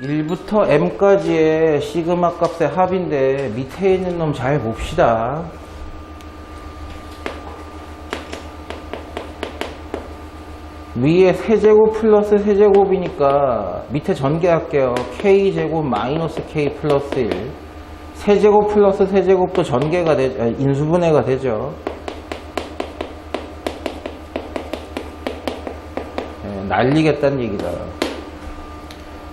1부터 m까지의 시그마 값의 합인데 밑에 있는 놈 잘 봅시다. 위에 세제곱 플러스 세제곱이니까 밑에 전개할게요. k제곱 마이너스 k 플러스 1. 세제곱 플러스 세제곱도 전개가 되죠. 인수분해가 되죠. 날리겠다는 얘기다.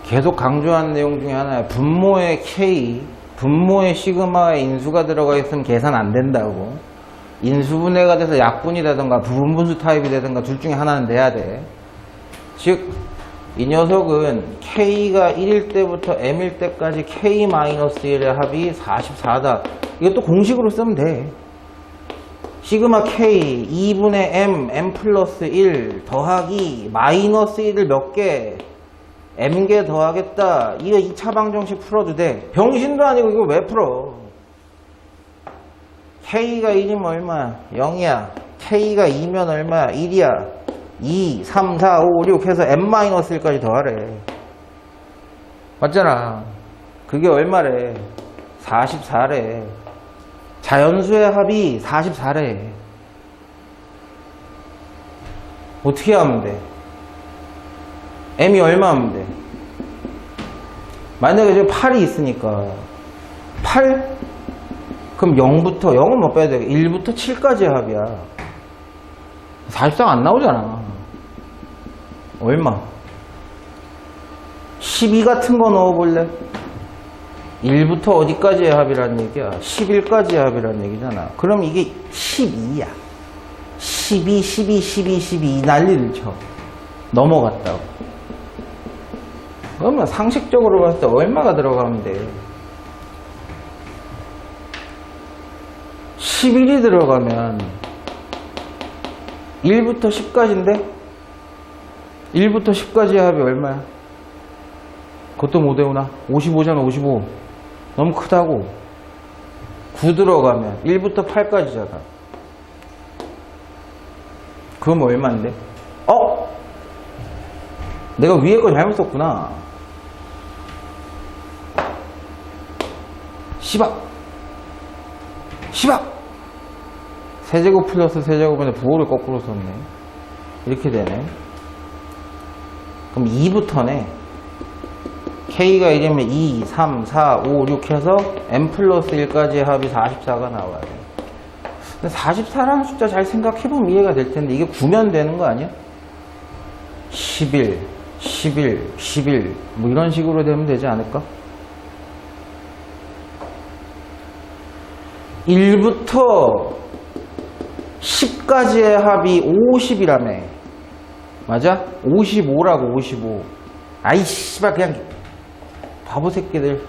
계속 강조한 내용 중에 하나야. 분모의 K, 분모의 시그마에 인수가 들어가 있으면 계산 안 된다고. 인수분해가 돼서 약분이 되든가 부분분수 타입이 되든가 둘 중에 하나는 돼야 돼. 즉, 이 녀석은 K가 1일 때부터 M일 때까지 K-1의 합이 44다. 이것도 공식으로 쓰면 돼. 시그마 K 2분의 M 플러스 1 더하기 마이너스 1을 몇 개? M개 더하겠다. 이거 2차 방정식 풀어도 돼. 병신도 아니고 이거 왜 풀어? K가 1이면 얼마야? 0이야. K가 2면 얼마야? 1이야. 2, 3, 4, 5, 6 해서 M-1까지 더하래. 맞잖아. 그게 얼마래? 44래. 자연수의 합이 44래. 어떻게 하면 돼? M이 얼마 하면 돼? 만약에 지금 8이 있으니까 8? 그럼 0부터 0은 뭐 빼야 돼? 1부터 7까지의 합이야. 44 안 나오잖아. 얼마? 12 같은 거 넣어볼래? 1부터 어디까지의 합이라는 얘기야? 11까지의 합이라는 얘기잖아. 그럼 이게 12야. 12, 12, 12, 12 난리를 쳐. 넘어갔다고. 그러면 상식적으로 봤을 때 얼마가 들어가면 돼? 11이 들어가면 1부터 10까지인데 1부터 10까지의 합이 얼마야? 그것도 못 외우나? 55잖아. 55 너무 크다고. 9 들어가면 1부터 8까지잖아. 그럼 얼마인데? 내가 위에 거 잘못 썼구나. 10억 세제곱 플러스 세제곱인데 부호를 거꾸로 썼네. 이렇게 되네. 그럼 2부터네. K가 1이면 2, 3, 4, 5, 6 해서 M 플러스 1까지의 합이 44가 나와야 돼. 근데 44라는 숫자 잘 생각해보면 이해가 될 텐데 이게 9면 되는 거 아니야? 11, 11, 11 뭐 이런 식으로 되면 되지 않을까? 1부터 10까지의 합이 50이라며. 맞아? 55라고. 55. 아이 씨발 그냥 바보 새끼들.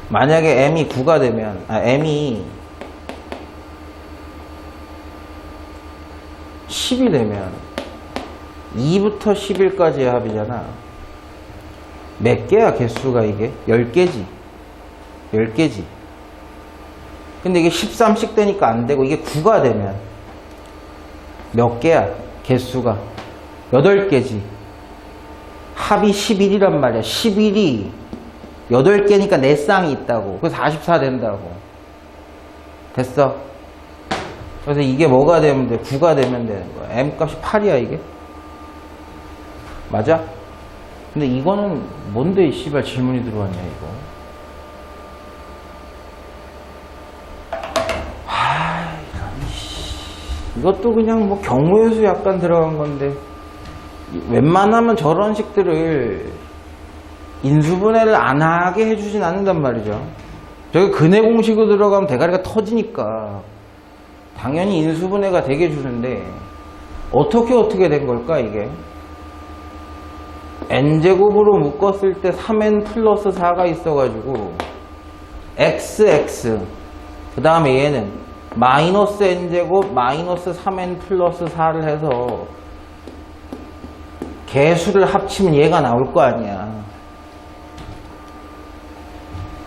만약에 M이 9가 되면 M이 10이 되면 2부터 11까지의 합이잖아. 몇 개야 개수가 이게? 10개지. 10개지. 근데 이게 13씩 되니까 안 되고 이게 9가 되면 몇 개야? 개수가 8개지. 합이 11이란 말이야. 11이 8개니까 4쌍이 있다고. 그래서 44 된다고. 됐어. 그래서 이게 뭐가 되면 돼? 9가 되면 되는 거야. M값이 8이야 이게. 맞아? 근데 이거는 뭔데 이 씨발 질문이 들어왔냐 이거. 이것도 그냥 뭐 경우의 수 약간 들어간 건데 웬만하면 저런 식들을 인수분해를 안 하게 해주진 않는단 말이죠. 저기 근해 공식으로 들어가면 대가리가 터지니까 당연히 인수분해가 되게 주는데 어떻게 된 걸까 이게? n제곱으로 묶었을 때 3n 플러스 4가 있어가지고 xx 그 다음에 얘는 마이너스 n제곱 마이너스 3n 플러스 4를 해서 개수를 합치면 얘가 나올 거 아니야.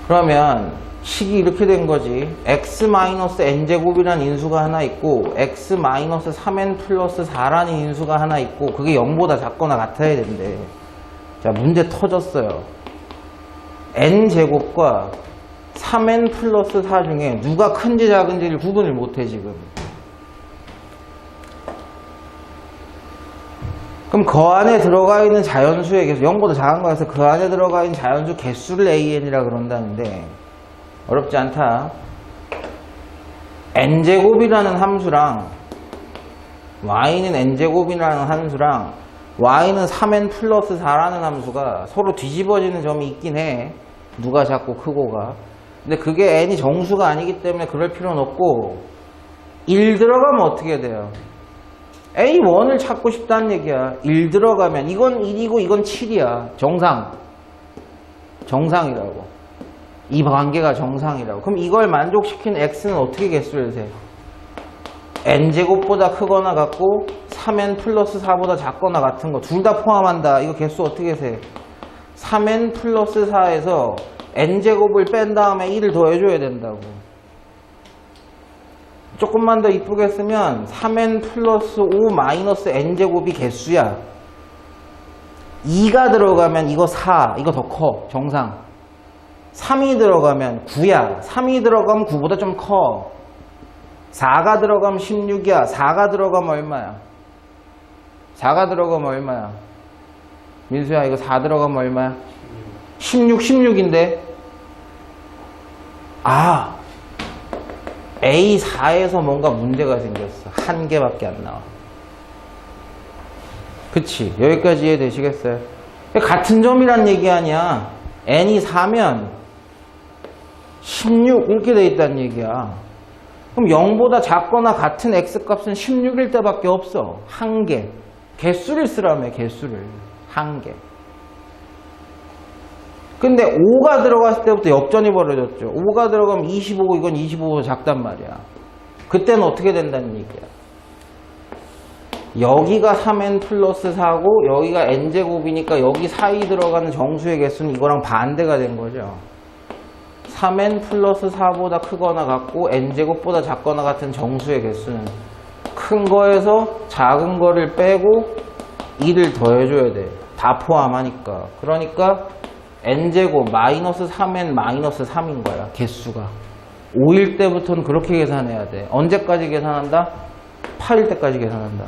그러면 식이 이렇게 된 거지. x-n제곱이라는 인수가 하나 있고 x-3n 플러스 4라는 인수가 하나 있고 그게 0보다 작거나 같아야 된대. 자, 문제 터졌어요. n제곱과 3n 플러스 4 중에 누가 큰지 작은지를 구분을 못해 지금. 그럼 그 안에 들어가 있는 자연수의 개수, 0보다 작은 거라서 그 안에 들어가 있는 자연수 개수를 an이라 그런다는데 어렵지 않다. n제곱이라는 함수랑 y는 n제곱이라는 함수랑 y는 3n 플러스 4라는 함수가 서로 뒤집어지는 점이 있긴 해. 누가 작고 크고가. 근데 그게 n이 정수가 아니기 때문에 그럴 필요는 없고 1 들어가면 어떻게 돼요? A1을 찾고 싶다는 얘기야. 1 들어가면 이건 1이고 이건 7이야. 정상이라고. 이 관계가 정상이라고. 그럼 이걸 만족시킨 x는 어떻게 개수를 세? n제곱보다 크거나 같고 3n 플러스 4보다 작거나 같은 거 둘 다 포함한다. 이거 개수 어떻게 세? 3n 플러스 4에서 n제곱을 뺀 다음에 1을 더해줘야 된다고. 조금만 더 이쁘게 쓰면 3n 플러스 5 마이너스 n제곱이 개수야. 2가 들어가면 이거 4, 이거 더 커. 정상. 3이 들어가면 9야. 3이 들어가면 9보다 좀 커. 4가 들어가면 16이야. 4가 들어가면 얼마야? 4가 들어가면 얼마야? 민수야, 이거 4 들어가면 얼마야? 16인데? 아, A4에서 뭔가 문제가 생겼어. 한 개밖에 안 나와. 그치? 여기까지 이해되시겠어요? 같은 점이란 얘기 아니야. n이 4면 16 이렇게 돼 있다는 얘기야. 그럼 0보다 작거나 같은 x값은 16일 때밖에 없어. 한 개. 개수를 쓰라며, 개수를. 한 개. 근데 5가 들어갔을 때부터 역전이 벌어졌죠. 5가 들어가면 25, 이건 25보다 작단 말이야. 그때는 어떻게 된다는 얘기야. 여기가 3n 플러스 4고 여기가 n제곱이니까 여기 사이 들어가는 정수의 개수는 이거랑 반대가 된 거죠. 3n 플러스 4보다 크거나 같고 n제곱보다 작거나 같은 정수의 개수는 큰 거에서 작은 거를 빼고 2를 더해줘야 돼. 다 포함하니까. 그러니까 n제곱 마이너스 3n 마이너스 3인 거야. 개수가. 5일 때부터는 그렇게 계산해야 돼. 언제까지 계산한다? 8일 때까지 계산한다.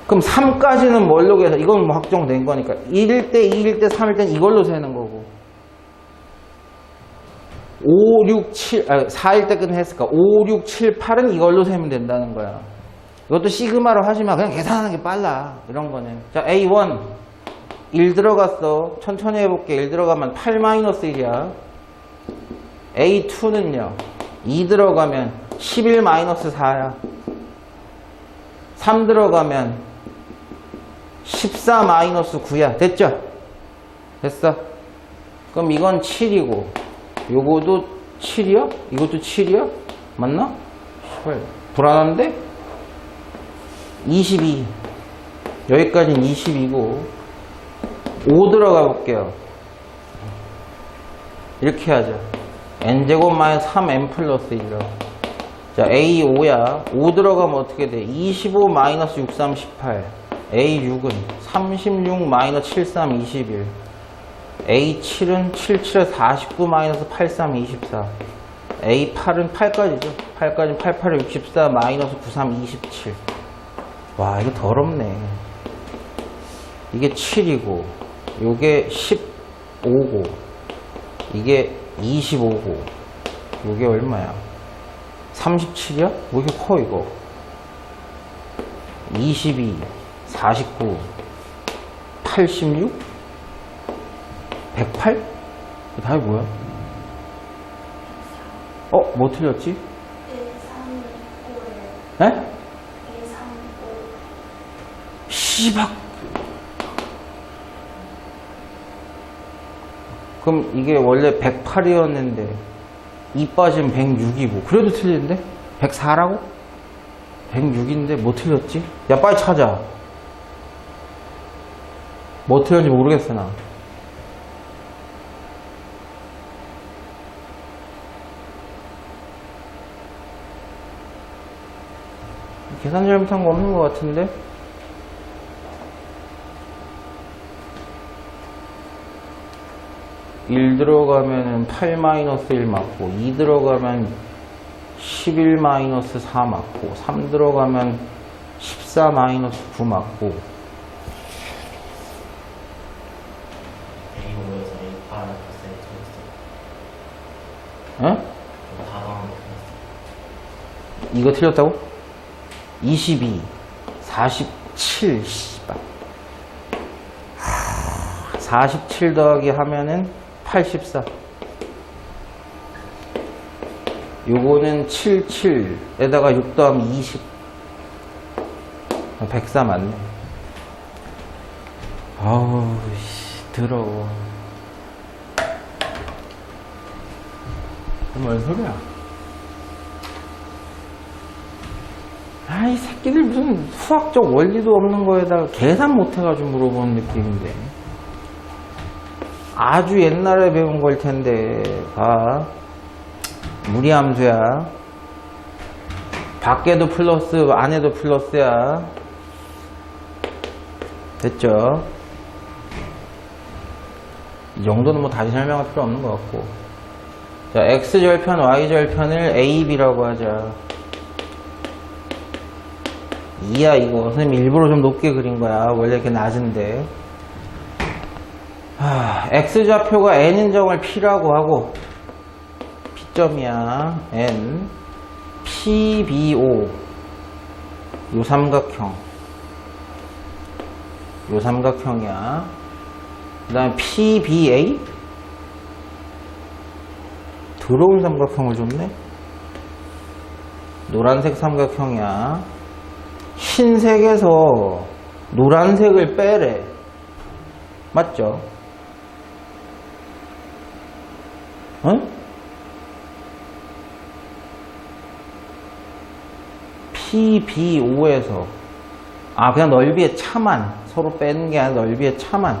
그럼 3까지는 뭘로 계산? 이건 뭐 확정된 거니까 1일 때, 2일 때, 3일 때는 이걸로 세는 거고 5, 6, 7, 4일 때 끝냈을까? 5, 6, 7, 8은 이걸로 세면 된다는 거야. 이것도 시그마로 하지마. 그냥 계산하는 게 빨라. 이런 거는. 자, A1 1 들어갔어. 천천히 해볼게. 1 들어가면 8-1이야. A2는요 2 들어가면 11-4야. 3 들어가면 14-9야. 됐죠? 됐어. 그럼 이건 7이고 요거도 7이야? 이것도 7이야? 맞나? 불안한데? 22. 여기까지는 22고 5 들어가 볼게요. 이렇게 하자. n제곱 마이너스 3n 플러스 1이라고. 자, A5야. 5 들어가면 어떻게 돼? 25 마이너스 6, 3, 18. A6은 36 마이너스 7, 3, 21. A7은 7, 7, 49 마이너스 8, 3, 24. A8은 8까지죠. 8까지는 8, 8, 64 마이너스 9, 3, 27. 와, 이거 더럽네. 이게 7이고, 요게 15고, 이게 25고, 요게 얼마야? 37이야? 왜 이렇게 커, 이거? 22, 49, 86, 108? 이 답이 뭐야? 뭐 틀렸지? 135. 에? 135. 씨박. 그럼 이게 원래 108이었는데 2 빠지면 106이고 그래도 틀리는데? 104라고? 106인데 뭐 틀렸지? 야, 빨리 찾아. 뭐 틀렸는지 모르겠어 나. 계산 잘못한 거 없는 것 같은데? (1) 들어가면 8-1 맞고, 2 들어가면 11-4 맞고, 3 들어가면 14-9 맞고. A5에서 A8 에? 이거 틀렸다고? 22, 47, 씨발. 47 더하기 하면은 84. 요거는 77에다가 6 더하면 20. 104 맞네. 아우, 씨, 더러워. 뭔 소리야? 아이 새끼들 무슨 수학적 원리도 없는 거에다가 계산 못해가지고 물어보는 느낌인데. 아주 옛날에 배운 걸 텐데. 봐, 무리함수야. 밖에도 플러스 안에도 플러스야. 됐죠? 이 정도는 뭐 다시 설명할 필요 없는 것 같고. 자, x절편 y절편을 a, b라고 하자. 2야 이거. 선생님 일부러 좀 높게 그린 거야. 원래 이렇게 낮은데. x좌표가 n인 점을 p라고 하고, p점이야. n PBO 요 삼각형, 요 삼각형이야. 그 다음에 PBA 더러운 삼각형을 줬네. 노란색 삼각형이야. 흰색에서 노란색을 빼래. 맞죠? 응? PBO에서 그냥 넓이의 차만, 서로 빼는 게 아니라 넓이의 차만.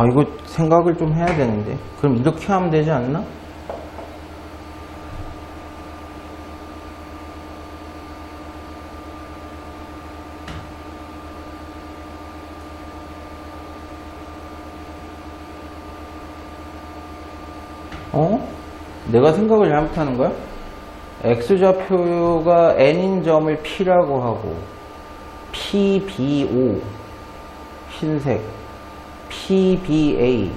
이거 생각을 좀 해야 되는데. 그럼 이렇게 하면 되지 않나? 내가 생각을 잘못하는 거야? x좌표가 n인 점을 p라고 하고, PBO 흰색, PBA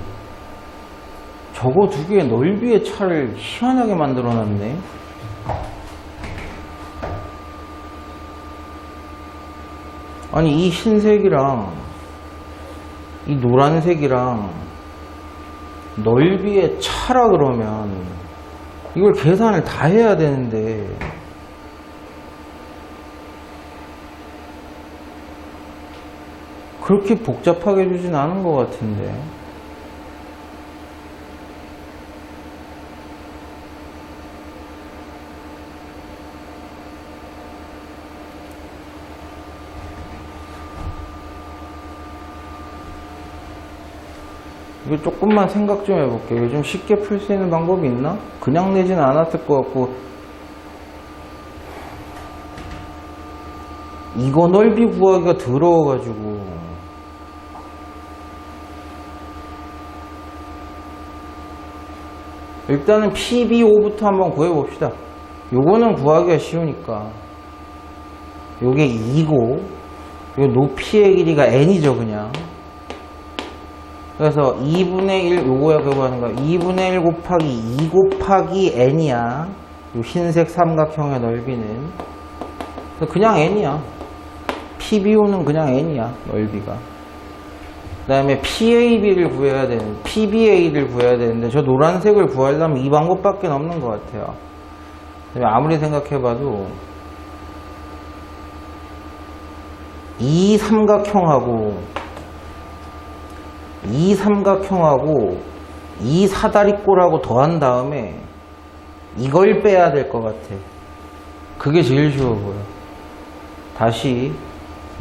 저거 두 개의 넓이의 차를 희한하게 만들어 놨네. 아니 이 흰색이랑 이 노란색이랑 넓이의 차라 그러면 이걸 계산을 다 해야 되는데, 그렇게 복잡하게 주진 않은 것 같은데. 이거 조금만 생각 좀 해볼게요. 요즘 쉽게 풀 수 있는 방법이 있나? 그냥 내지는 않았을 것 같고. 이거 넓이 구하기가 더러워가지고. 일단은 PBO부터 한번 구해봅시다. 요거는 구하기가 쉬우니까. 요게 2고, 요 높이의 길이가 n이죠, 그냥. 그래서 2분의 1, 요거야, 그거 하는 거야. 2분의 1 곱하기 2 곱하기 n이야. 요 흰색 삼각형의 넓이는. 그냥 n이야. PBO는 그냥 n이야, 넓이가. 그 다음에 PAB를 구해야 되는, PBA를 구해야 되는데, 저 노란색을 구하려면 이 방법밖에 없는 것 같아요. 아무리 생각해봐도, 이 삼각형하고, 이 사다리꼴하고 더한 다음에 이걸 빼야 될 것 같아. 그게 제일 쉬워 보여. 다시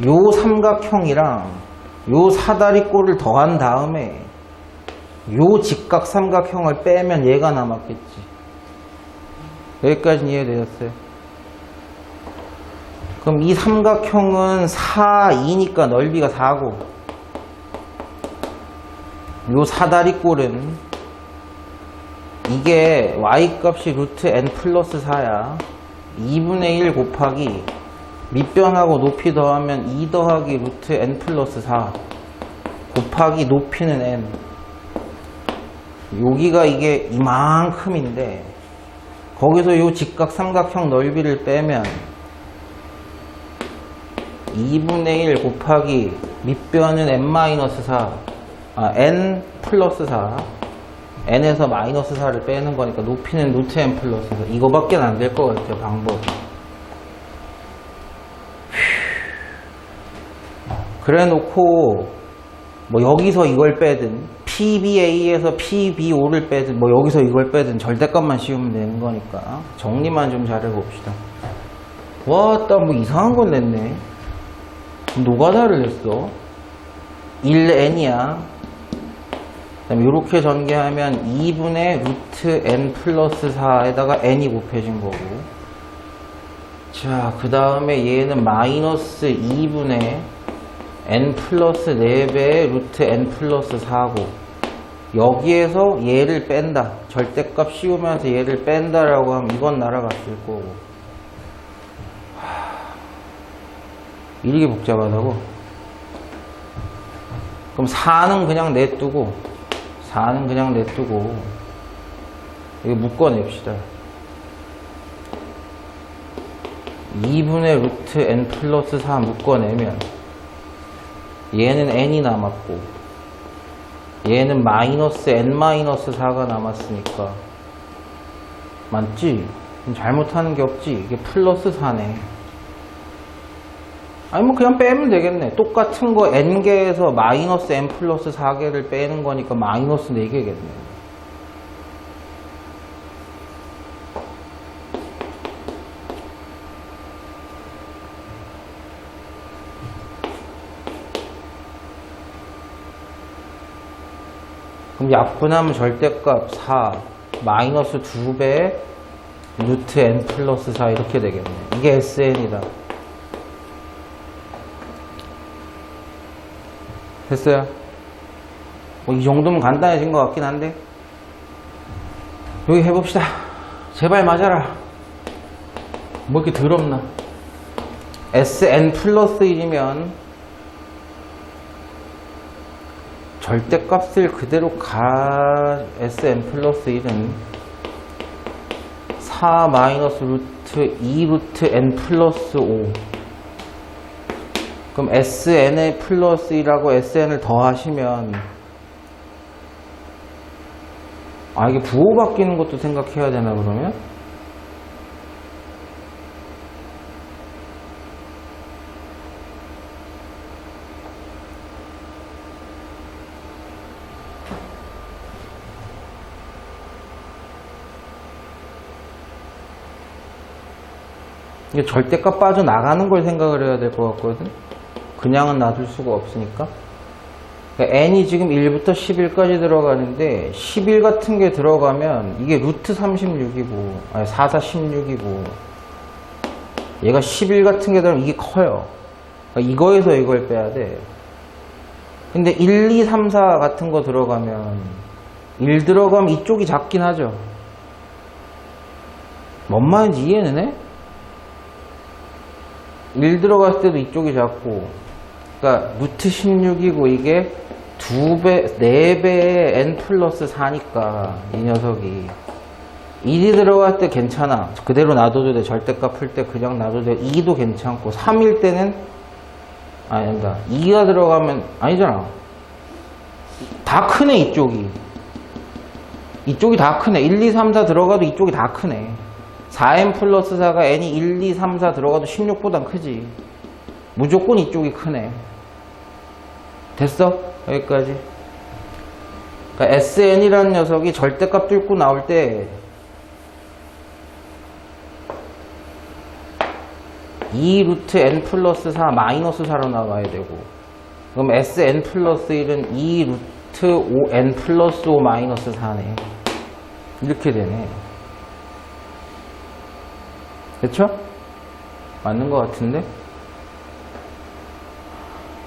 요 삼각형이랑 요 사다리꼴을 더한 다음에 요 직각 삼각형을 빼면 얘가 남았겠지. 여기까지는 이해되셨어요? 그럼 이 삼각형은 4, 2니까 넓이가 4고, 요 사다리꼴은 이게 y값이 루트 n 플러스 4야. 2분의 1 곱하기 밑변하고 높이 더하면 2 더하기 루트 n 플러스 4 곱하기 높이는 n. 여기가 이게 이만큼인데 거기서 요 직각 삼각형 넓이를 빼면 2분의 1 곱하기 밑변은 n-4 n 플러스 4 n에서 마이너스 4를 빼는 거니까 높이는 루트 n 플러스 4. 이거밖에 안 될 것 같아요, 방법이. 그래 놓고 뭐 여기서 이걸 빼든 PBA에서 PBO를 빼든 뭐 여기서 이걸 빼든 절대값만 씌우면 되는 거니까 정리만 좀 잘해봅시다. 와따 뭐 이상한 건 냈네. 노가다를 냈어. 1n이야. 그다음에 이렇게 전개하면 2분의 루트 n 플러스 4에다가 n이 곱해진 거고, 자, 그 다음에 얘는 마이너스 2분의 n 플러스 4배의 루트 n 플러스 4고, 여기에서 얘를 뺀다. 절대값 씌우면서 얘를 뺀다라고 하면 이건 날아갔을 거고. 이렇게 복잡하다고? 그럼 4는 그냥 냅두고 이거 묶어냅시다. 2분의 루트 n 플러스 4 묶어내면 얘는 n이 남았고 얘는 마이너스 n-4가 남았으니까 맞지? 잘못하는 게 없지? 이게 플러스 4네. 아니 뭐 그냥 빼면 되겠네. 똑같은 거 n개에서 마이너스 n 플러스 4개를 빼는 거니까 마이너스 4개겠네. 그럼 약분하면 절대값 4 마이너스 2배 루트 n 플러스 4 이렇게 되겠네. 이게 SN이다. 됐어요? 뭐 이 정도면 간단해진 것 같긴 한데 여기 해봅시다. 제발 맞아라. 뭐 이렇게 더럽나. Sn 플러스 1이면 절대값을 그대로 Sn 플러스 1은 4 마이너스 루트 2 루트 n 플러스 5. 그럼 SN의 플러스 1하고 SN을 더하시면 이게 부호 바뀌는 것도 생각해야 되나 그러면? 이게 절대값 빠져나가는 걸 생각을 해야 될 것 같거든? 그냥은 놔둘 수가 없으니까. 그러니까 n이 지금 1부터 11까지 들어가는데 11 같은 게 들어가면 이게 루트 36이고 4, 4, 16이고 얘가 11 같은 게 들어가면 이게 커요. 그러니까 이거에서 이걸 빼야 돼. 근데 1, 2, 3, 4 같은 거 들어가면 1 들어가면 이쪽이 작긴 하죠. 뭔 말인지 이해는 해? 1 들어갔을 때도 이쪽이 작고, 그러니까 루트 16이고 이게 2배, 4배의 n 플러스 4니까 이 녀석이 1이 들어갈 때 괜찮아. 그대로 놔둬도 돼. 절대값 풀 때 그냥 놔둬도 돼. 2도 괜찮고 3일 때는 아니다. 2가 들어가면 아니잖아. 다 크네 이쪽이. 이쪽이 다 크네. 1, 2, 3, 4 들어가도 이쪽이 다 크네. 4n 플러스 4가 n이 1, 2, 3, 4 들어가도 16보단 크지. 무조건 이쪽이 크네. 됐어? 여기까지. 그러니까 SN이라는 녀석이 절대값 뚫고 나올 때 2 루트 n 플러스 4 마이너스 4로 나와야 되고, 그럼 SN 플러스 1은 2 루트 n 플러스 5 마이너스 4네. 이렇게 되네. 그쵸? 맞는 것 같은데?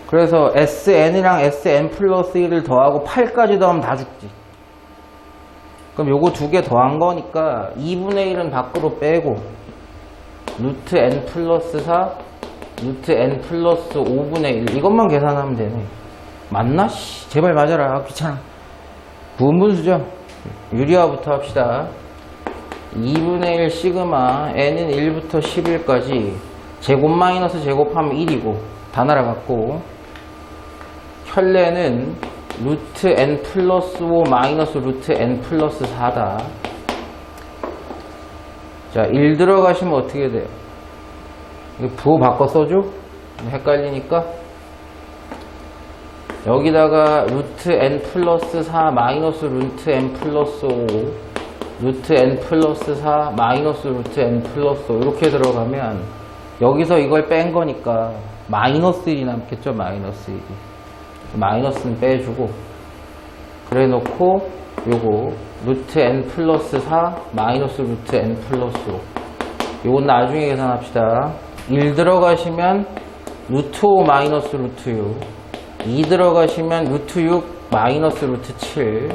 그래서 SN이랑 SN 플러스 1을 더하고 8까지 더하면 다 죽지. 그럼 요거 두 개 더한 거니까 2분의 1은 밖으로 빼고 루트 n 플러스 4 루트 n 플러스 5분의 1 이것만 계산하면 되네. 맞나? 씨, 제발 맞아라. 아, 귀찮아. 부분분수죠. 유리화부터 합시다. 2분의 1 시그마 n은 1부터 11까지 제곱 마이너스 제곱하면 1이고 다 날아갔고 혈례는 루트 n 플러스 5 마이너스 루트 n 플러스 4다. 자, 1 들어가시면 어떻게 돼요? 부호 바꿔 써줘? 헷갈리니까 여기다가 루트 n 플러스 4 마이너스 루트 n 플러스 5 루트 n 플러스 4 마이너스 루트 n 플러스 5 이렇게 들어가면 여기서 이걸 뺀 거니까 마이너스 1이 남겠죠. 마이너스 1이 마이너스는 빼주고 그래 놓고 요거 루트 n 플러스 4 마이너스 루트 n 플러스 5 요건 나중에 계산합시다. 1 들어가시면 루트 5 마이너스 루트 6 2 들어가시면 루트 6 마이너스 루트 7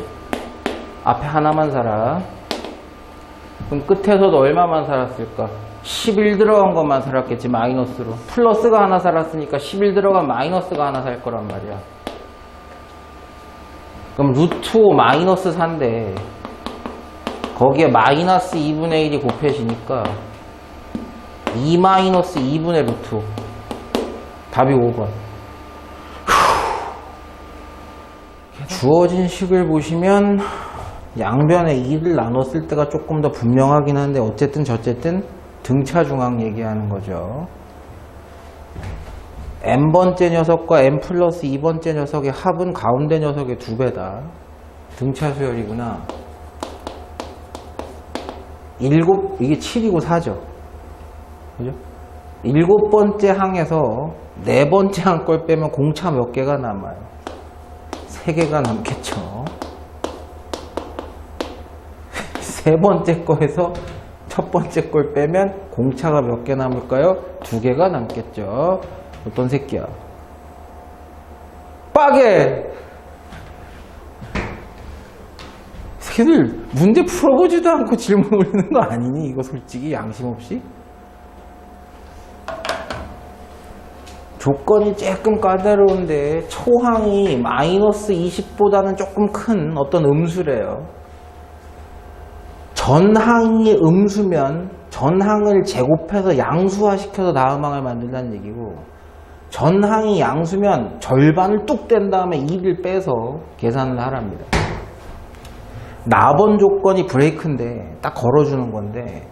앞에 하나만 살아. 그럼 끝에서도 얼마만 살았을까? 11 들어간 것만 살았겠지. 마이너스로 플러스가 하나 살았으니까 11 들어간 마이너스가 하나 살 거란 말이야. 그럼 루트 5 마이너스 4인데 거기에 마이너스 2분의 1이 곱해지니까 2 마이너스 2분의 루트 5 답이 5번. 주어진 식을 보시면 양변에 2를 나눴을 때가 조금 더 분명하긴 한데 어쨌든 저쨌든 등차중앙 얘기하는 거죠. n번째 녀석과 n 플러스 2번째 녀석의 합은 가운데 녀석의 2배다. 등차 수열이구나. 이게 7이고 4죠. 그죠? 7번째 항에서 4번째 항 걸 빼면 공차 몇 개가 남아요? 3개가 남겠죠. 3번째 거에서 첫 번째 걸 빼면 공차가 몇 개 남을까요? 2개가 남겠죠. 어떤 새끼야? 빠게! 새끼들 문제 풀어보지도 않고 질문 올리는 거 아니니? 이거 솔직히 양심 없이? 조건이 조금 까다로운데 초항이 마이너스 20보다는 조금 큰 어떤 음수래요. 전항이 음수면 전항을 제곱해서 양수화시켜서 다음 항을 만든다는 얘기고 전항이 양수면 절반을 뚝 뗀 다음에 2를 빼서 계산을 하랍니다. 나번 조건이 브레이크인데 딱 걸어주는 건데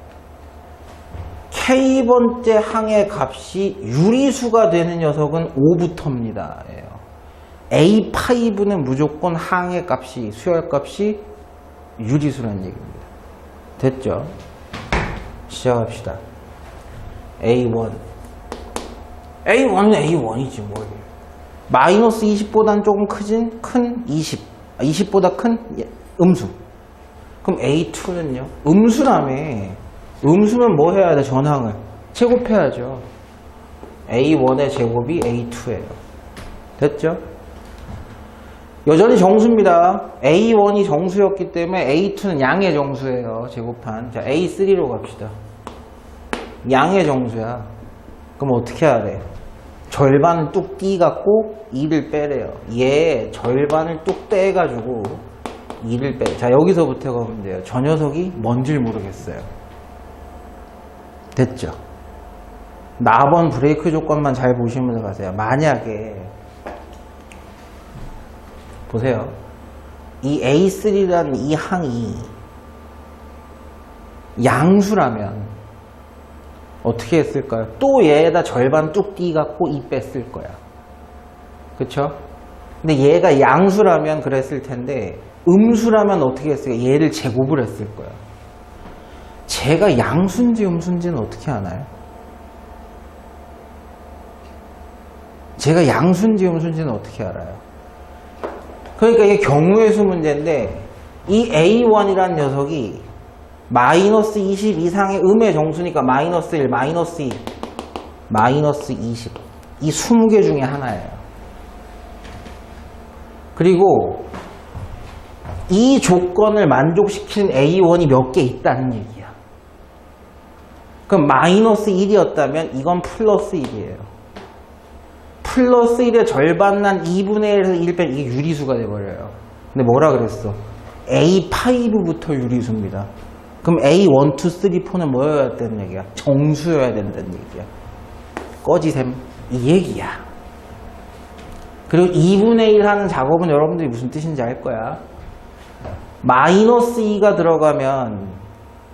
K번째 항의 값이 유리수가 되는 녀석은 5부터입니다. A5는 무조건 항의 값이 수열값이 유리수라는 얘기입니다. 됐죠? 시작합시다. A1 A1은 A1이지 뭘. 마이너스 20보다는 조금 큰 20 20보다 큰 음수. 그럼 A2는요? 음수라며. 음수면 뭐 해야 돼? 전항을 제곱해야죠. A1의 제곱이 A2예요. 됐죠? 여전히 정수입니다. A1이 정수였기 때문에 A2는 양의 정수예요. 제곱한. 자, A3로 갑시다. 양의 정수야. 그럼 어떻게 해야 돼? 절반을 뚝 띄갖고 2를 빼래요. 얘 절반을 뚝 떼가지고 2를 빼. 자, 여기서부터 가면 돼요. 저 녀석이 뭔지를 모르겠어요. 됐죠? 나번 브레이크 조건만 잘 보시면서 가세요. 만약에 보세요. 이 A3라는 이 항이 양수라면 어떻게 했을까요? 또 얘에다 절반 뚝 띄갖고 2 뺐을 거야. 그쵸? 근데 얘가 양수라면 그랬을 텐데 음수라면 어떻게 했을까? 얘를 제곱을 했을 거야. 제가 양수인지 음수인지는 어떻게 아나요? 제가 양수인지 음수인지는 어떻게 알아요? 그러니까 이게 경우의 수 문제인데 이 A1이라는 녀석이 마이너스 20 이상의 음의 정수니까 마이너스 1, 마이너스 2, 마이너스 20 이 20개 중에 하나예요. 그리고 이 조건을 만족시키는 A1이 몇 개 있다는 얘기야. 그럼 마이너스 1이었다면 이건 플러스 1이에요. 플러스 1의 절반 난 2분의 1에서 1 빼면 이게 유리수가 돼버려요. 근데 뭐라 그랬어? A5부터 유리수입니다. 그럼 A1, 2, 3, 4는 뭐여야 된다는 얘기야? 정수여야 된다는 얘기야. 꺼지셈. 이 얘기야. 그리고 2분의 1 하는 작업은 여러분들이 무슨 뜻인지 알 거야. 마이너스 2가 들어가면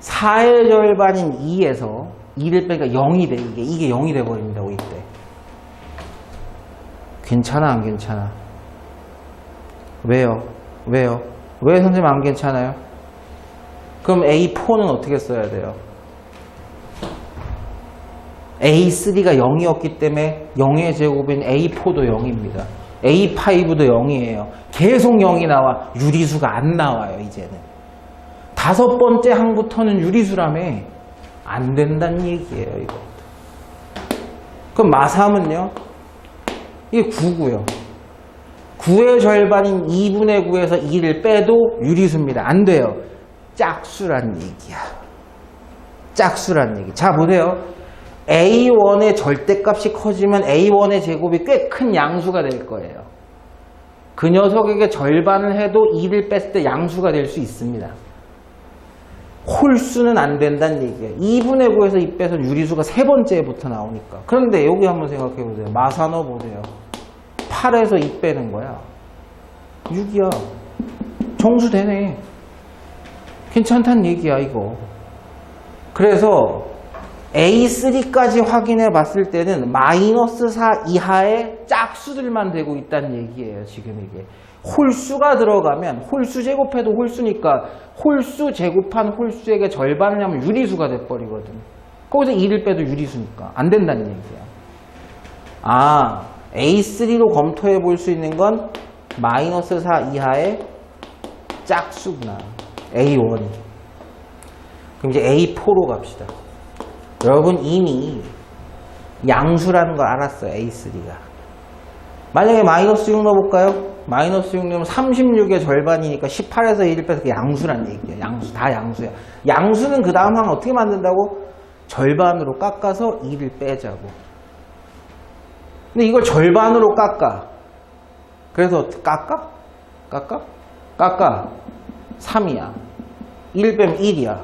4의 절반인 2에서 2를 빼니까 0이 돼. 이게 0이 돼버린다고 이때. 괜찮아 안 괜찮아? 왜요? 왜 선생님 안 괜찮아요? 그럼 A4는 어떻게 써야 돼요? A3가 0이었기 때문에 0의 제곱인 A4도 0입니다. A5도 0이에요. 계속 0이 나와. 유리수가 안 나와요, 이제는. 5번째 항부터는 유리수라며 안 된다는 얘기예요, 이거. 그럼 마3은요? 이게 9고요. 9의 절반인 2분의 9에서 2를 빼도 유리수입니다. 안 돼요. 짝수란 얘기야. 짝수란 얘기. 자, 보세요. A1의 절대값이 커지면 A1의 제곱이 꽤 큰 양수가 될 거예요. 그 녀석에게 절반을 해도 2를 뺐을 때 양수가 될 수 있습니다. 홀수는 안 된다는 얘기예요. 2분의 9에서 2 빼서 유리수가 세 번째부터 나오니까. 그런데 여기 한번 생각해 보세요. 마사너 보세요. 8에서 2 빼는 거야. 6이야. 정수 되네. 괜찮다는 얘기야, 이거. 그래서 A3까지 확인해 봤을 때는 마이너스 4 이하의 짝수들만 되고 있다는 얘기예요, 지금 이게. 홀수가 들어가면 홀수 제곱해도 홀수니까 홀수 제곱한 홀수에게 절반을 하면 유리수가 돼버리거든. 거기서 2를 빼도 유리수니까 안 된다는 얘기야. 아, A3로 검토해 볼 수 있는 건 마이너스 4 이하의 짝수구나. A1이. 그럼 이제 A4로 갑시다. 여러분 이미 양수라는 걸 알았어요. A3가. 만약에 마이너스 6 넣어볼까요? 마이너스 6 넣으면 36의 절반이니까 18에서 1을 빼서 양수란 얘기야. 양수. 다 양수야. 양수는 그 다음 항 어떻게 만든다고? 절반으로 깎아서 2를 빼자고. 근데 이걸 절반으로 깎아. 그래서 깎아? 3이야. 1 빼면 1이야.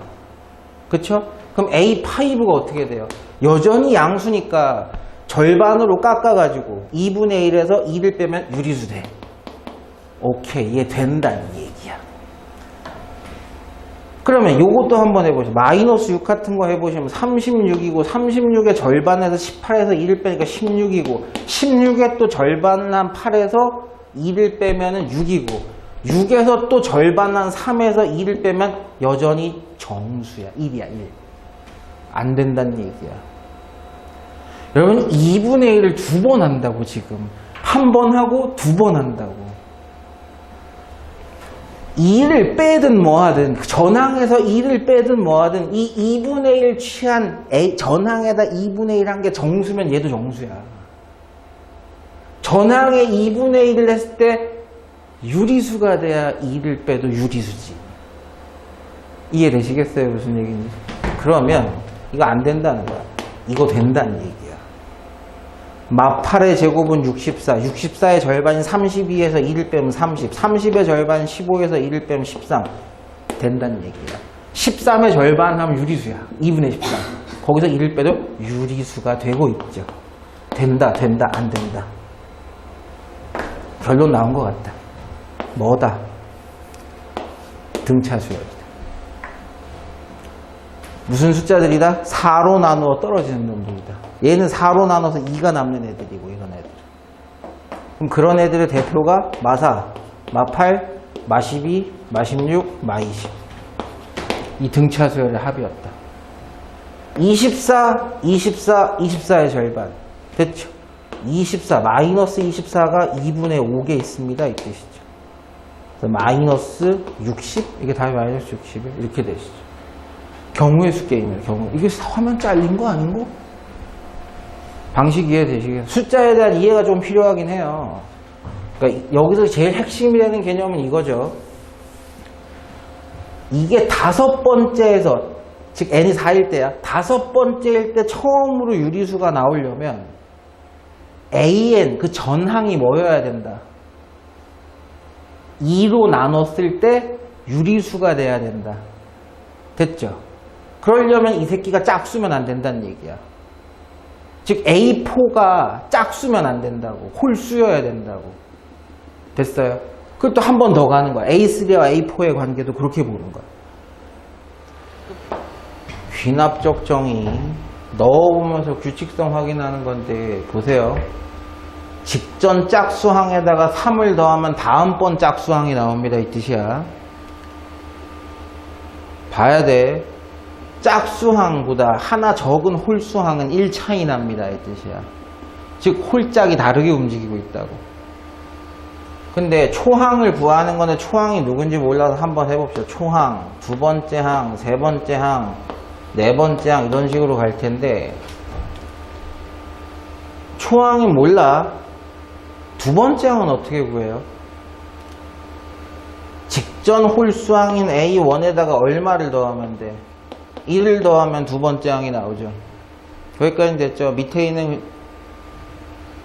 그쵸? 그럼 A5가 어떻게 돼요? 여전히 양수니까 절반으로 깎아가지고 2분의 1에서 2를 빼면 유리수 돼. 오케이, 이게 된다는 얘기야. 그러면 요것도 한번 해보시죠. 마이너스 6 같은 거 해보시면 36이고 36의 절반에서 18에서 2를 빼니까 16이고 16의 또 절반 한 8에서 2를 빼면 6이고 6에서 또 절반 한 3에서 2를 빼면 여전히 정수야. 1이야, 1. 안 된다는 얘기야. 여러분 2분의 1을 2번 한다고 지금. 한 번 하고 2번 한다고. 2를 빼든 뭐하든 전항에서 2를 빼든 뭐하든 이 2분의 1 취한 전항에다 2분의 1 한 게 정수면 얘도 정수야. 전항에 2분의 1을 했을 때 유리수가 돼야 2를 빼도 유리수지. 이해되시겠어요? 무슨 얘기인지. 그러면 이거 안 된다는 거야. 이거 된다는 얘기야. 마8의 제곱은 64, 64의 절반인 32에서 1을 빼면 30, 30의 절반인 15에서 1을 빼면 13 된다는 얘기야. 13의 절반 하면 유리수야. 2분의 13. 거기서 1을 빼도 유리수가 되고 있죠. 된다, 안 된다. 결론 나온 것 같다. 뭐다? 등차수열이다. 무슨 숫자들이다? 4로 나누어 떨어지는 놈들이다. 얘는 4로 나눠서 2가 남는 애들이고, 이런 애들. 그럼 그런 애들의 대표가 마4, 마8, 마12, 마16, 마20. 이 등차수열의 합이었다. 24, 24, 24의 절반. 됐죠? 24, 마이너스 24가 2분의 5개 있습니다. 이 뜻이죠. 마이너스 60? 이게 답이 마이너스 60이에요. 이렇게 되시죠. 경우의 수 게임이에요. 경우. 이게 화면 잘린 거 아닌가? 방식 이해되시겠어요? 숫자에 대한 이해가 좀 필요하긴 해요. 그러니까 여기서 제일 핵심이 되는 개념은 이거죠. 이게 다섯 번째에서, 즉 n이 4일 때야. 다섯 번째일 때 처음으로 유리수가 나오려면 an, 그 전항이 뭐여야 된다? 2로 나눴을 때 유리수가 돼야 된다. 됐죠? 그러려면 이 새끼가 짝수면 안 된다는 얘기야. 즉 A4가 짝수면 안 된다고. 홀수여야 된다고. 됐어요? 그걸 또 한 번 더 가는 거야. A3와 A4의 관계도 그렇게 보는 거야. 귀납적 정의 넣어보면서 규칙성 확인하는 건데 보세요. 직전 짝수항에다가 3을 더하면 다음번 짝수항이 나옵니다. 이 뜻이야. 봐야 돼. 짝수항보다 하나 적은 홀수항은 1 차이 납니다. 이 뜻이야. 즉 홀짝이 다르게 움직이고 있다고. 근데 초항을 구하는 건데 초항이 누군지 몰라서 한번 해봅시다. 초항, 두 번째 항, 세 번째 항, 네 번째 항 이런 식으로 갈 텐데 초항이 몰라. 두 번째 항은 어떻게 구해요? 직전 홀수항인 A1에다가 얼마를 더하면 돼? 1을 더하면 두 번째 항이 나오죠. 거기까지 됐죠. 밑에 있는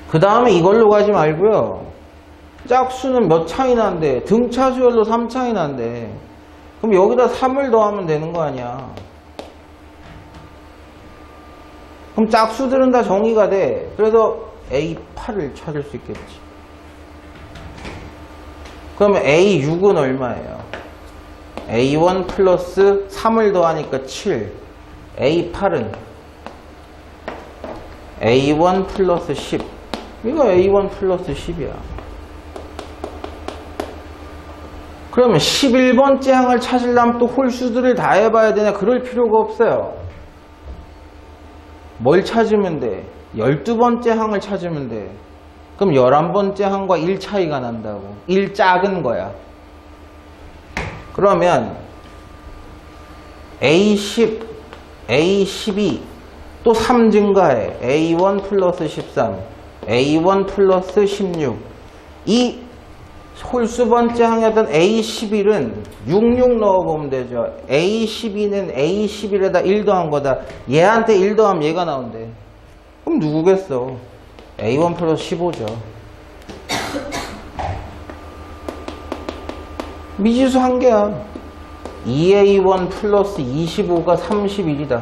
그 다음에 이걸로 가지 말고요. 짝수는 몇 차이 난대? 등차수열로 3 차이 난대. 그럼 여기다 3을 더하면 되는 거 아니야. 그럼 짝수들은 다 정의가 돼. 그래서 A8을 찾을 수 있겠지. 그러면 A6은 얼마예요? A1 플러스 3을 더하니까 7. A8은 A1 플러스 10. 이거 A1 플러스 10이야. 그러면 11번째 항을 찾으려면 또 홀수들을 다 해봐야 되냐? 그럴 필요가 없어요. 뭘 찾으면 돼? 12번째 항을 찾으면 돼. 그럼 11번째 항과 1 차이가 난다고. 1 작은 거야. 그러면 A10, A12 또 3 증가해. A1 플러스 13, A1 플러스 16. 이 홀수 번째 항이었던 A11은 66 넣어보면 되죠. A12는 A11에다 1 더한 거다. 얘한테 1 더하면 얘가 나온대. 그럼 누구겠어? A1 플러스 15죠. 미지수 한 개야. 2A1 플러스 25가 31이다.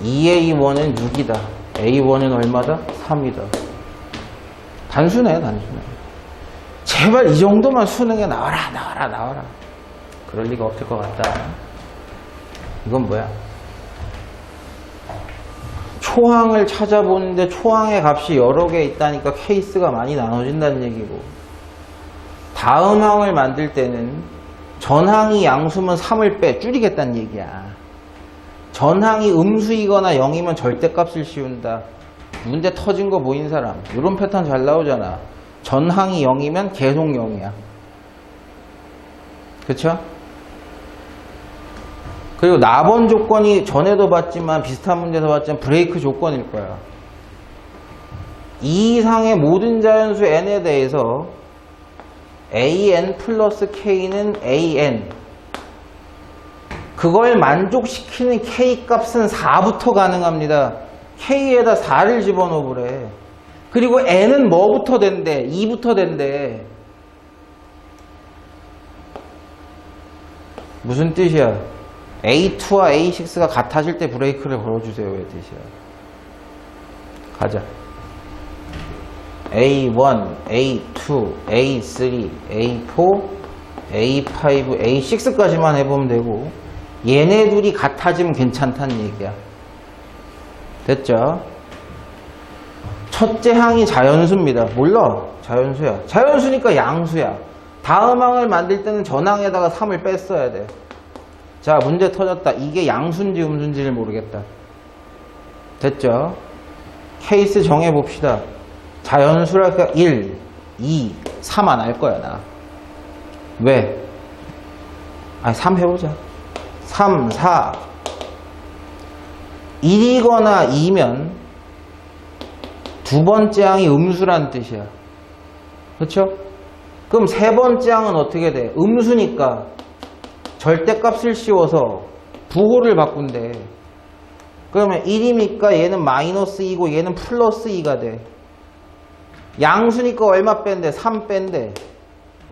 2A1은 6이다. A1은 얼마다? 3이다. 단순해, 단순해. 제발 이 정도만 수능에 나와라. 그럴 리가 없을 것 같다. 이건 뭐야? 초항을 찾아보는데 초항의 값이 여러 개 있다니까 케이스가 많이 나눠진다는 얘기고, 다음 항을 만들 때는 전항이 양수면 3을 빼 줄이겠다는 얘기야. 전항이 음수이거나 0이면 절대값을 씌운다. 문제 터진 거 보인 사람 이런 패턴 잘 나오잖아. 전항이 0이면 계속 0이야. 그쵸? 그리고 나번 조건이 전에도 봤지만 비슷한 문제에서 봤지만 브레이크 조건일 거야. 이 이상의 모든 자연수 n에 대해서 an 플러스 k는 an, 그걸 만족시키는 k 값은 4부터 가능합니다. k에다 4를 집어넣으래. 그리고 n은 뭐부터 된대? 2부터 된대. 무슨 뜻이야? A2와 A6가 같아질 때 브레이크를 걸어주세요. 왜 뜻이야? 가자. A1, A2, A3, A4, A5, A6까지만 해보면 되고, 얘네 둘이 같아지면 괜찮다는 얘기야. 됐죠? 첫째 항이 자연수입니다. 몰라. 자연수야. 자연수니까 양수야. 다음 항을 만들 때는 전항에다가 3을 뺐어야 돼. 자, 문제 터졌다. 이게 양수인지 음수인지를 모르겠다. 됐죠? 케이스 정해봅시다. 자연수랄까? 1, 2, 3 안 할 거야, 나. 왜? 3 해보자. 3, 4. 1이거나 2면 두 번째 항이 음수란 뜻이야. 그렇죠? 그럼 세 번째 항은 어떻게 돼? 음수니까 절대값을 씌워서 부호를 바꾼대. 그러면 1이니까 얘는 마이너스 2고 얘는 플러스 2가 돼. 양수니까 얼마 뺀대? 3 뺀대.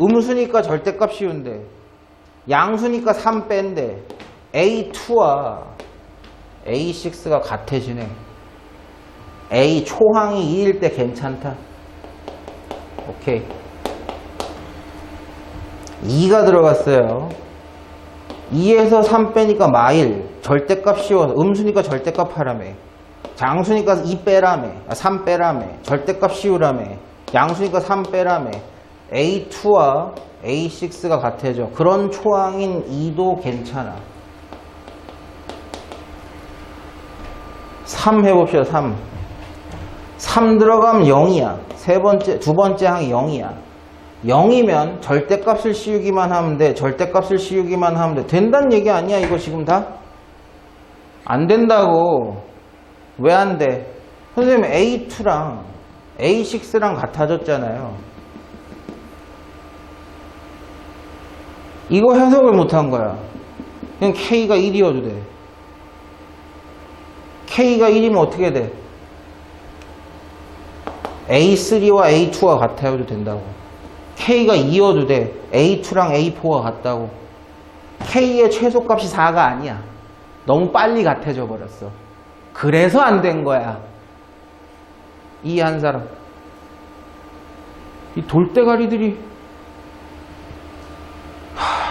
음수니까 절대값 씌운대. 양수니까 3 뺀대. A2와 A6가 같아지네. A 초항이 2일 때 괜찮다. 오케이. 2가 들어갔어요. 2에서 3 빼니까 마일. 절대값 씌워서 음수니까 절대값 하라며. 장수니까 2 빼라며. 3 빼라며. 절대값 씌우라며. 양수니까 3 빼라며. A2와 A6가 같아져. 그런 초항인 2도 괜찮아. 3 해봅시다. 3 들어가면 0이야. 두 번째 항이 0이야. 0이면 절대값을 씌우기만 하면 돼. 절대값을 씌우기만 하면 돼. 된다는 얘기 아니야 이거 지금 다? 안 된다고. 왜 안 돼? 선생님 A2랑 A6랑 같아졌잖아요. 이거 해석을 못한 거야. 그냥 K가 1이어도 돼. K가 1이면 어떻게 돼? A3와 A2가 같아도 된다고. K가 2여도 돼. A2랑 A4가 같다고. K의 최소값이 4가 아니야. 너무 빨리 같아져 버렸어. 그래서 안 된 거야. 이해한 사람? 이 돌대가리들이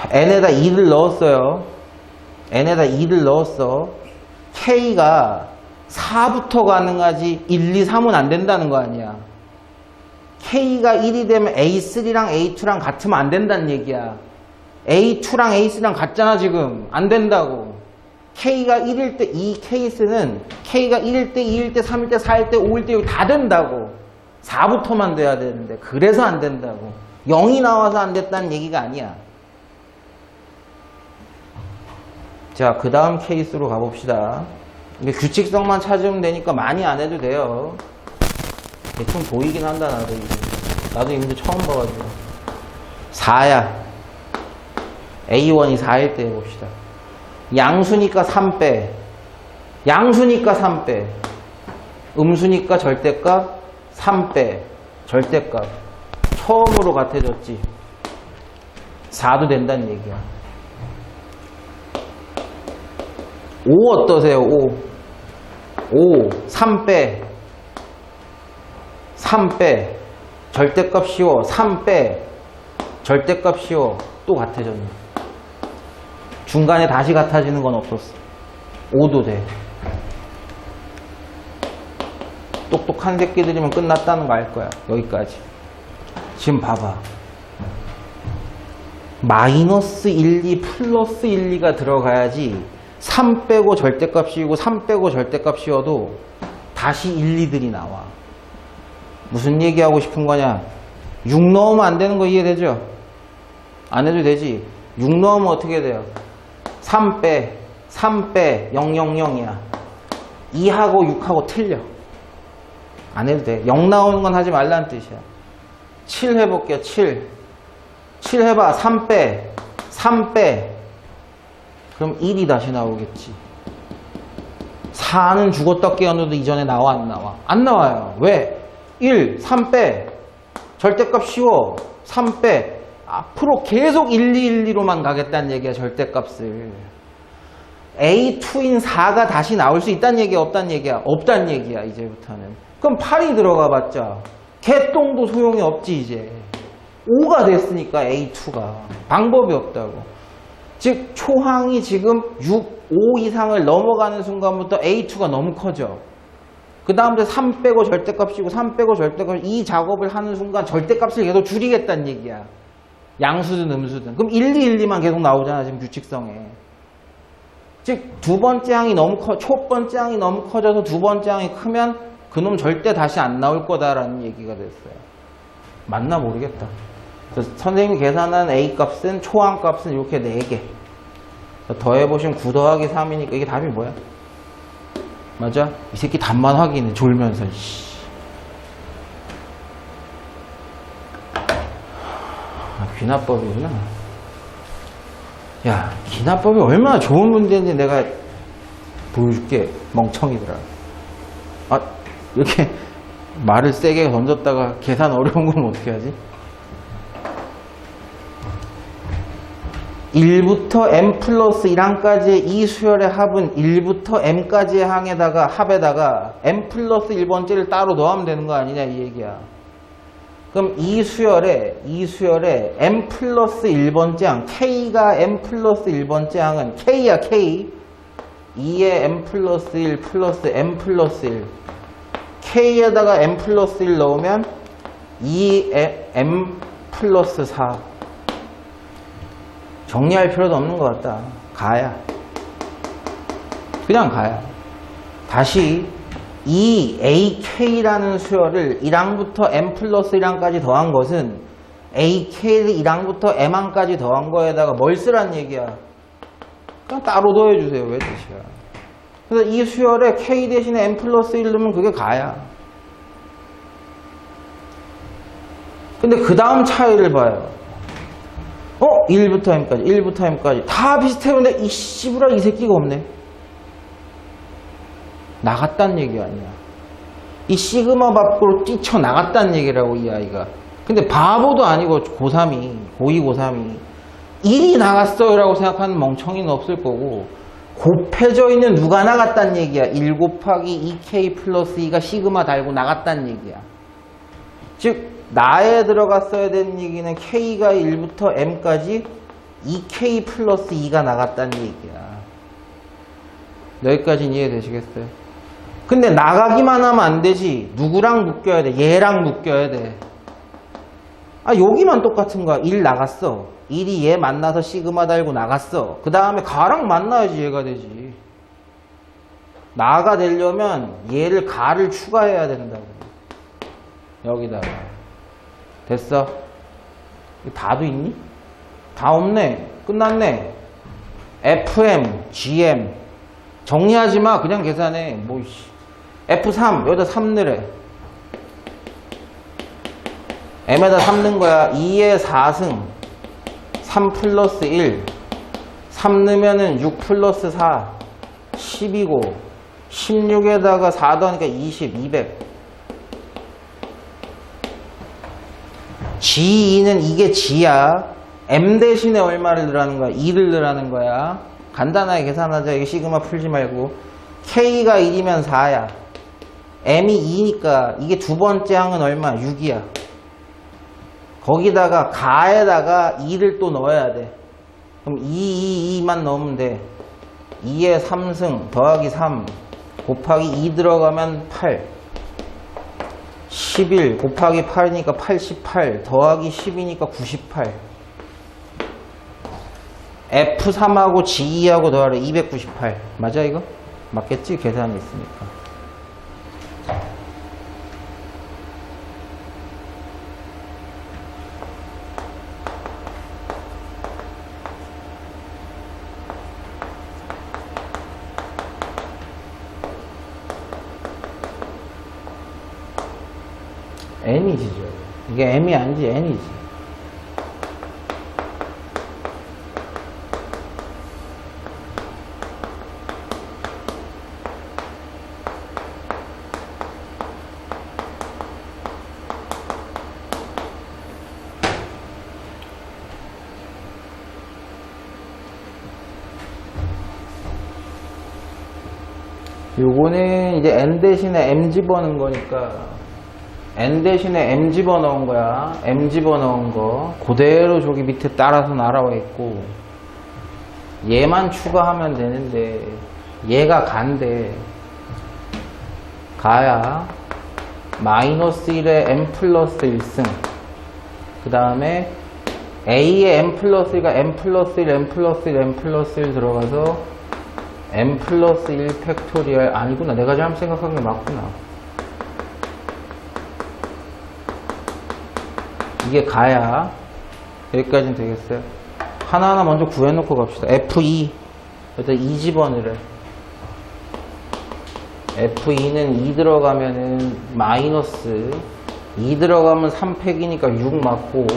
n에다 2를 넣었어요. n에다 2를 넣었어. K가 4부터 가능하지 1, 2, 3은 안 된다는 거 아니야. K가 1이 되면 A3랑 A2랑 같으면 안 된다는 얘기야. A2랑 A3랑 같잖아 지금. 안 된다고. K가 1일 때 이 케이스는 K가 1일 때, 2일 때, 3일 때, 4일 때, 5일 때 다 된다고. 4부터만 돼야 되는데 그래서 안 된다고. 0이 나와서 안 됐다는 얘기가 아니야. 자, 그 다음 케이스로 가봅시다. 이게 규칙성만 찾으면 되니까 많이 안 해도 돼요. 대충 보이긴 한다, 나도 이거. 나도 이거 처음 봐가지고. 4야. A1이 4일 때 해봅시다. 양수니까 3 빼. 양수니까 3 빼. 음수니까 절대값 3 빼. 절대값. 처음으로 같아졌지. 4도 된다는 얘기야. 5 어떠세요? 5. 3 빼. 3 빼. 절대값 씌워. 3 빼. 절대값 씌워. 또 같아졌네. 중간에 다시 같아지는 건 없었어. 5도 돼. 똑똑한 새끼들이면 끝났다는 거 알 거야. 여기까지. 지금 봐봐. 마이너스 1, 2, 플러스 1, 2가 들어가야지 3 빼고 절대값 씌우고 3 빼고 절대값 씌워도 다시 1, 2들이 나와. 무슨 얘기하고 싶은 거냐? 6 넣으면 안 되는 거 이해되죠? 안 해도 되지. 6 넣으면 어떻게 돼요? 3 빼, 3 빼, 0, 0, 0이야. 2하고 6하고 틀려. 안 해도 돼. 0 나오는 건 하지 말라는 뜻이야. 7 해볼게요. 7 해봐. 3 빼, 3 빼. 그럼 1이 다시 나오겠지. 4는 죽었다 깨어나도 이전에 나와 안 나와? 안 나와요. 왜? 1, 3 빼. 절대값 쉬워. 3 빼. 앞으로 계속 1, 2, 1, 2로만 가겠다는 얘기야. 절대값을. A2인 4가 다시 나올 수 있다는 얘기야? 없다는 얘기야? 없다는 얘기야. 이제부터는. 그럼 8이 들어가 봤자 개똥도 소용이 없지 이제. 5가 됐으니까 A2가. 방법이 없다고. 즉 초항이 지금 6, 5 이상을 넘어가는 순간부터 A2가 너무 커져. 그 다음부터 3 빼고 절대값이고 3 빼고 절대값, 이 작업을 하는 순간 절대값을 계속 줄이겠다는 얘기야. 양수든 음수든. 그럼 1, 2, 1, 2만 계속 나오잖아 지금 규칙성에. 즉 두 번째 항이 너무 첫 번째 항이 너무 커져서 두 번째 항이 크면 그놈 절대 다시 안 나올 거다라는 얘기가 됐어요. 맞나 모르겠다. 그래서 선생님이 계산한 A 값은 초항 값은 이렇게 4개. 더해보시면 9 더하기 3이니까 이게 답이 뭐야? 맞아? 이 새끼 답만 확인해 졸면서. 귀납법이구나. 야, 귀납법이 얼마나 좋은 문제인지 내가 보여줄게. 멍청이들아. 아, 이렇게 말을 세게 던졌다가 계산 어려운 건 어떻게 하지? 1부터 m 플러스 1항까지의 이 수열의 합은 1부터 m까지의 항에다가 합에다가 m 플러스 1번째를 따로 넣으면 되는 거 아니냐 이 얘기야. 그럼 이 수열에 m 플러스 1번째 항 k가 m 플러스 1번째 항은 k야 k 2에 m 플러스 1 플러스 m 플러스 1 k에다가 m 플러스 1 넣으면 2m 플러스 4 정리할 필요도 없는 것 같다. 가야. 그냥 가야. 다시 이 AK라는 수열을 1항부터 M 플러스 1항까지 더한 것은 AK를 1항부터 M항까지 더한 거에다가 뭘 쓰란 얘기야. 그냥 따로 더해주세요. 왜 뜻이야. 그래서 이 수열에 K 대신에 M 플러스 1 넣으면 그게 가야. 근데 그 다음 차이를 봐요. 1부터 M까지, 1부터 M까지. 다 비슷해는데, 이 씨부라 이 새끼가 없네. 나갔단 얘기 아니야. 이 시그마 밖으로 뛰쳐나갔단 얘기라고, 이 아이가. 근데 바보도 아니고, 고3이, 고2, 고3이. 1이 나갔어요 라고 생각하는 멍청이는 없을 거고, 곱해져 있는 누가 나갔단 얘기야. 1 곱하기 2K 플러스 2가 시그마 달고 나갔단 얘기야. 즉, 나에 들어갔어야 되는 얘기는 K가 1부터 M까지 2K 플러스 2가 나갔다는 얘기야. 여기까지는 이해되시겠어요? 근데 나가기만 하면 안 되지. 누구랑 묶여야 돼? 얘랑 묶여야 돼. 아, 여기만 똑같은 거야. 1 나갔어. 1이 얘 만나서 시그마 달고 나갔어. 그 다음에 가랑 만나야지 얘가 되지. 나가 되려면 얘를 가를 추가해야 된다고. 여기다가. 됐어? 다도 있니? 다 없네. 끝났네. FM, GM. 정리하지 마. 그냥 계산해. 뭐, F3. 여기다 3 넣으래. M에다 3 넣은 거야. 2에 4승. 3 플러스 1. 3 넣으면은 6 플러스 4. 10이고. 16에다가 4 더하니까 20, 200. G2는 이게 G야. M 대신에 얼마를 넣으라는 거야? 2를 넣으라는 거야. 간단하게 계산하자. 이게 시그마 풀지 말고. K가 1이면 4야. M이 2니까 이게 두 번째 항은 얼마? 6이야. 거기다가 가에다가 2를 또 넣어야 돼. 그럼 2만 넣으면 돼. 2에 3승 더하기 3 곱하기 2 들어가면 8. 11 곱하기 8이니까 88 더하기 10이니까 98. F3하고 G2하고 더하래 298. 맞아 이거? 맞겠지? 계산이 있으니까. N이지죠. 이게 M이 아니지 N이지. 요거는 이제 N 대신에 M 집어넣은 거니까 N 대신에 M 집어넣은 거야. M 집어넣은 거 그대로 저기 밑에 따라서 날아와 있고 얘만 추가하면 되는데 얘가 간대. 가야 마이너스 1에 M 플러스 1승 그 다음에 A에 M 플러스 1가 M 플러스 1, M 플러스 1, M 플러스 1 들어가서 M 플러스 1 팩토리얼 아니구나. 내가 잘못 생각한 게 맞구나. 이게 가야 여기까지는 되겠어요? 하나하나 먼저 구해놓고 갑시다. F2 일단 2집어넣으래. F2는 2 들어가면은 마이너스 2 들어가면 3팩이니까 6 맞고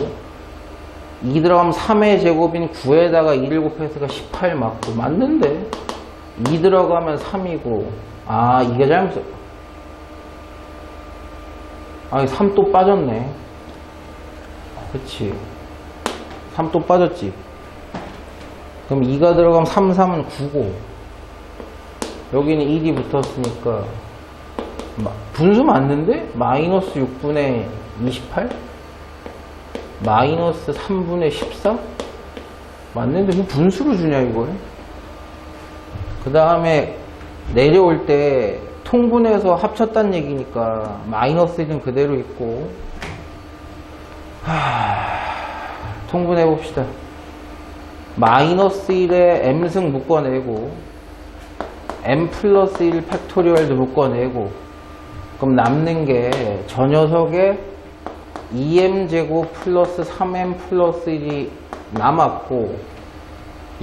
2 들어가면 3의 제곱인 9에다가 2를 곱해서가 18 맞고 맞는데 2 들어가면 3이고 아 이게 잘못했어. 아 3 또 빠졌네. 그치 3 또 빠졌지. 그럼 2가 들어가면 3, 3은 9고 여기는 1이 붙었으니까 분수 맞는데? 마이너스 6분의 28? 마이너스 3분의 14? 맞는데 왜 분수로 주냐 이걸? 그 다음에 내려올 때 통분해서 합쳤다는 얘기니까 마이너스 1은 그대로 있고 통분해 봅시다. 마이너스 1에 m승 묶어내고 m 플러스 1 팩토리얼도 묶어내고 그럼 남는 게 저 녀석에 2m제곱 플러스 3m 플러스 1이 남았고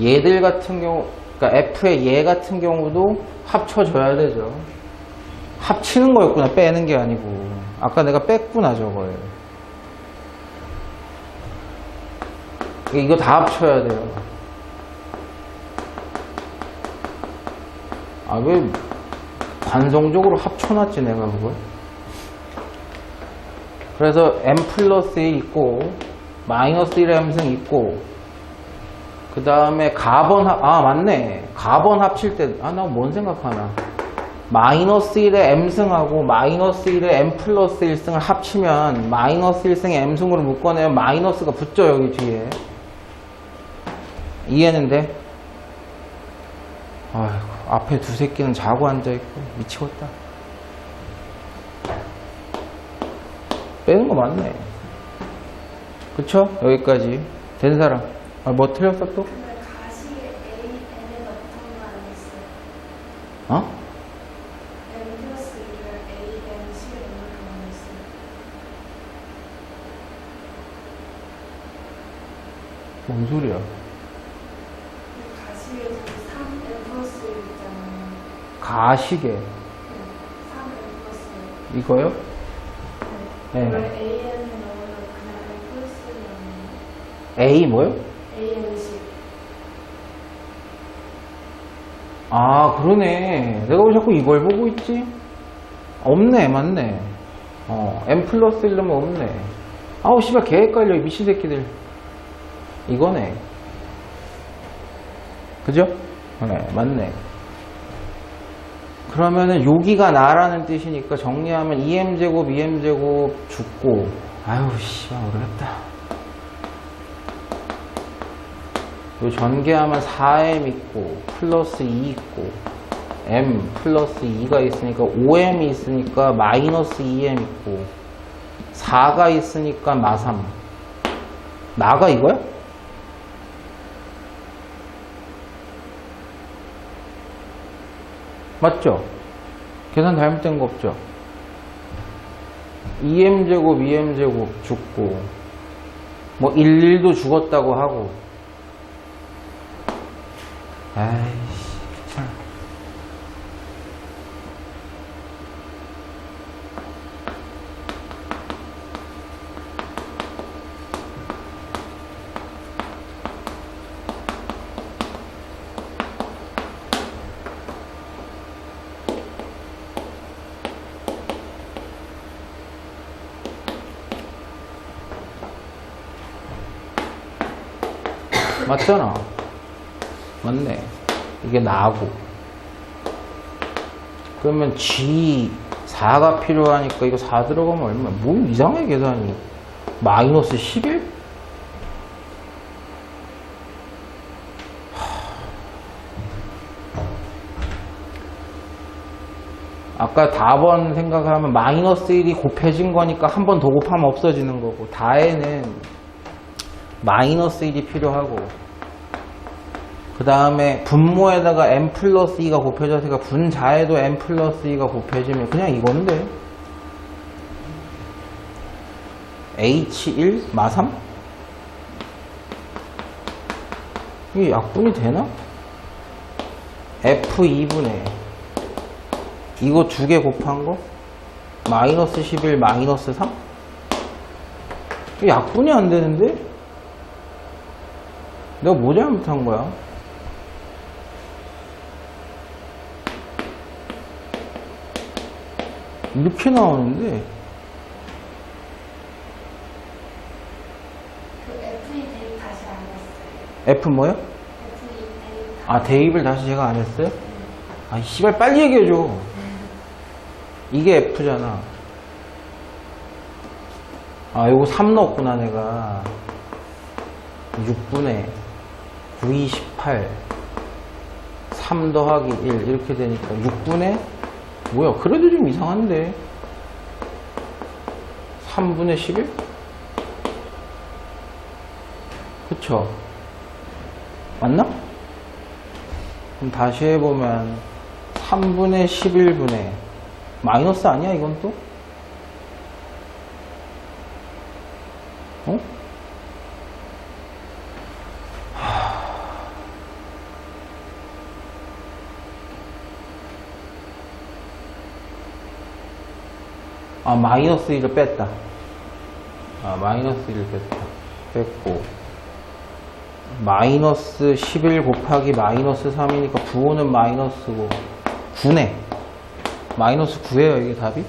얘들 같은 경우 그러니까 f의 얘 같은 경우도 합쳐줘야 되죠. 합치는 거였구나. 빼는 게 아니고 아까 내가 뺐구나 저걸. 이거 다 합쳐야 돼요. 아, 왜 관성적으로 합쳐놨지 내가 그걸? 그래서 m 플러스 1 있고 마이너스 1의 m승 있고 그 다음에 가번 맞네. 가번 합칠 때 나 뭔 생각하나. 마이너스 1의 m승하고 마이너스 1의 m 플러스 1승을 합치면 마이너스 1승의 m승으로 묶어내면 마이너스가 붙죠 여기 뒤에. 이해는 돼? 아이고, 앞에 두 새끼는 자고 앉아있고 미치겠다. 빼는 거 맞네. 그쵸? 여기까지 된 사람. 뭐 틀렸어 또? 가시에 A, N에 넣던 거 아니었어요? 어? N 플러스 1을 A, N 식에 넣는 거 아니었어요? 뭔 소리야? 가시에 저기 3N 플러스 1 있잖아요. 가시계. 네, 3N 플러스 1. 이거요? 네. 네. 그걸 AN에 넣으면 그냥 N 플러스 1이 A 뭐요? AN식. 아 그러네. 내가 왜 자꾸 이걸 보고 있지? 없네. 맞네. M 플러스 1 넣으면 없네. 아우 씨발 개 헷갈려 이 미친 새끼들. 이거네. 그죠? 네 맞네. 그러면은 여기가 나라는 뜻이니까 정리하면 2m제곱 2m제곱 죽고 아유 씨발 모르겠다. 요 전개하면 4m 있고 플러스 2 있고 m 플러스 2가 있으니까 5m이 있으니까 마이너스 2m 있고 4가 있으니까 마3 나가 이거야? 맞죠? 계산 잘못된 거 없죠? 2m제곱 2m제곱 죽고 뭐 11도 죽었다고 하고 아이씨 참. 맞잖아. 맞네. 이게 나고. 그러면 G4가 필요하니까 이거 4 들어가면 얼마? 뭐 이상해 계산이. 마이너스 11? 아까 답원 생각하면 마이너스 1이 곱해진 거니까 한 번 더 곱하면 없어지는 거고 다에는 마이너스 1이 필요하고 그 다음에 분모에다가 m 플러스 2가 곱해져서 분자에도 m 플러스 2가 곱해지면 그냥 이건데 H1 마3? 이게 약분이 되나? F2분의 이거 두 개 곱한 거? 마이너스 11 마이너스 3? 이게 약분이 안 되는데? 내가 뭐 잘못한 거야? 이렇게 나오는데 그 FE 대입 다시 안 했어요. F 뭐요? FE 대입 아 대입을 다시 제가 안 했어요? 아 씨발 빨리 얘기해줘. 이게 F잖아. 아 요거 3 넣었구나 내가. 6분의 9, 28 3 더하기 1 이렇게 되니까 6분의 뭐야 그래도 좀 이상한데 3분의 11? 그쵸? 맞나? 그럼 다시 해보면 3분의 11분의 마이너스 아니야 이건 또? 어? 아 마이너스 1을 뺐다. 아 마이너스 1을 뺐다. 뺐고 마이너스 11 곱하기 마이너스 3이니까 부호는 마이너스고 9네. 마이너스 9예요 이게 답이?